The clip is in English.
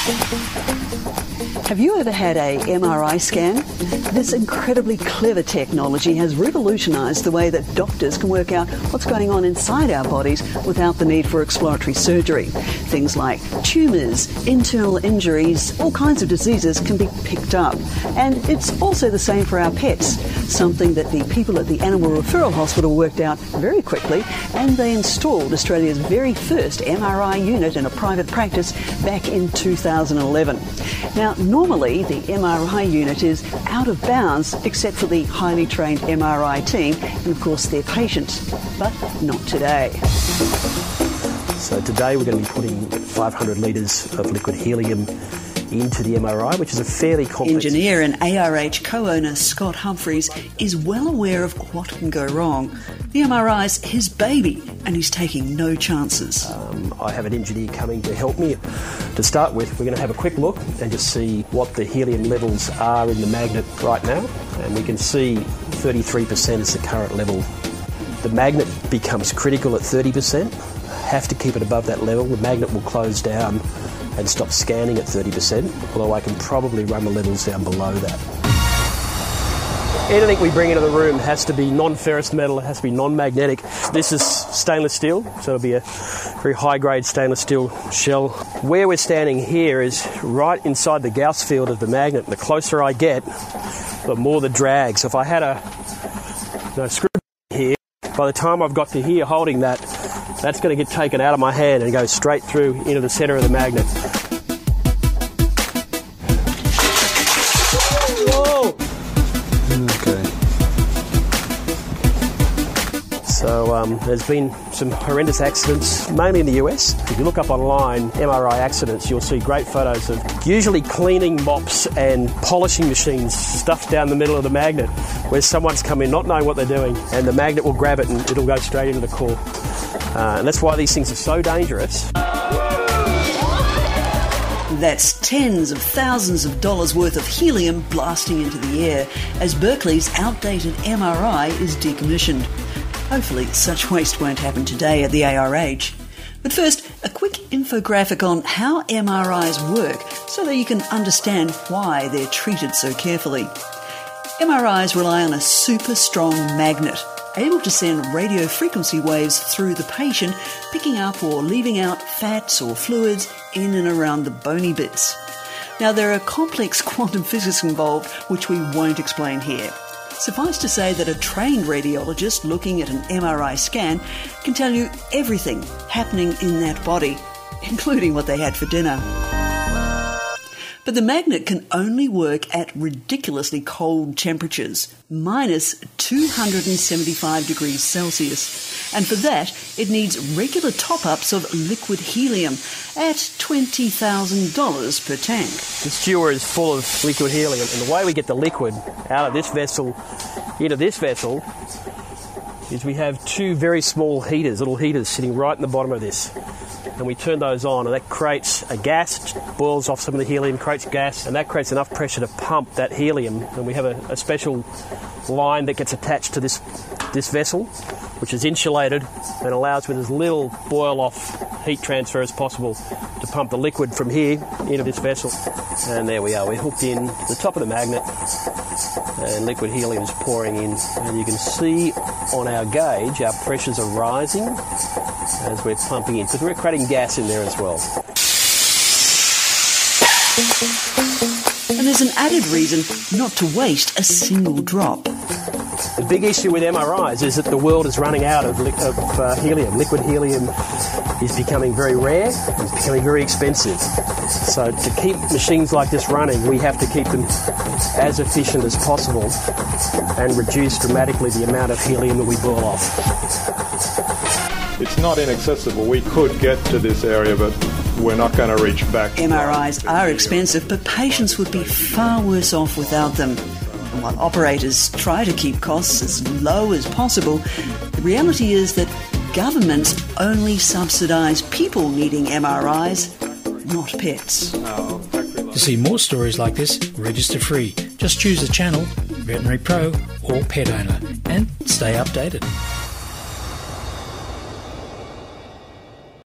Have you ever had a MRI scan? This incredibly clever technology has revolutionised the way that doctors can work out what's going on inside our bodies without the need for exploratory surgery. Things like tumours, internal injuries, all kinds of diseases can be picked up. And it's also the same for our pets, something that the people at the Animal Referral Hospital worked out very quickly, and they installed Australia's very first MRI unit in a private practice back in 2011. Now, normally the MRI unit is out of bounds except for the highly trained MRI team and of course their patients, but not today. So today we're going to be putting 500 litres of liquid helium into the MRI, which is a fairly complex... Engineer and ARH co-owner Scott Humphries is well aware of what can go wrong. The MRI's his baby, and he's taking no chances. I have an engineer coming to help me. To start with, we're going to have a quick look and just see what the helium levels are in the magnet right now. And we can see 33% is the current level. The magnet becomes critical at 30%. Have to keep it above that level. The magnet will close down and stop scanning at 30%, although I can probably run the levels down below that. Anything we bring into the room has to be non-ferrous metal, it has to be non-magnetic. This is stainless steel, so it'll be a very high-grade stainless steel shell. Where we're standing here is right inside the Gauss field of the magnet. The closer I get, the more the drag. So if I had a screw here, by the time I've got to here holding that, that's going to get taken out of my hand and go straight through into the centre of the magnet. Whoa! Okay. So there's been some horrendous accidents, mainly in the US. If you look up online, MRI accidents, you'll see great photos of usually cleaning mops and polishing machines stuffed down the middle of the magnet, where someone's come in not knowing what they're doing, and the magnet will grab it and it'll go straight into the core. And that's why these things are so dangerous. That's tens of thousands of dollars worth of helium blasting into the air as Berkeley's outdated MRI is decommissioned. Hopefully such waste won't happen today at the ARH. But first, a quick infographic on how MRIs work so that you can understand why they're treated so carefully. MRIs rely on a super strong magnet, able to send radio frequency waves through the patient, picking up or leaving out fats or fluids in and around the bony bits. Now, there are complex quantum physics involved, which we won't explain here. Suffice to say that a trained radiologist looking at an MRI scan can tell you everything happening in that body, including what they had for dinner. But the magnet can only work at ridiculously cold temperatures, minus 275 degrees Celsius. And for that, it needs regular top-ups of liquid helium at $20,000 per tank. This skewer is full of liquid helium, and the way we get the liquid out of this vessel into this vessel is we have two very small heaters, little heaters sitting right in the bottom of this. And we turn those on, and that creates a gas, boils off some of the helium, creates gas, and that creates enough pressure to pump that helium. And we have a special line that gets attached to this vessel, which is insulated and allows with as little boil-off heat transfer as possible to pump the liquid from here into this vessel. And there we are, we're hooked in to the top of the magnet, and liquid helium is pouring in. And you can see on our gauge, our pressures are rising as we're pumping in, because we're creating gas in there as well. And there's an added reason not to waste a single drop. The big issue with MRIs is that the world is running out of helium. Liquid helium is becoming very rare and it's becoming very expensive. So to keep machines like this running, we have to keep them as efficient as possible and reduce dramatically the amount of helium that we boil off. It's not inaccessible. We could get to this area, but we're not going to reach back. MRIs are expensive, but patients would be far worse off without them. And while operators try to keep costs as low as possible, the reality is that governments only subsidise people needing MRIs, not pets. To see more stories like this, register free. Just choose a channel, Veterinary Pro or Pet Owner, and stay updated.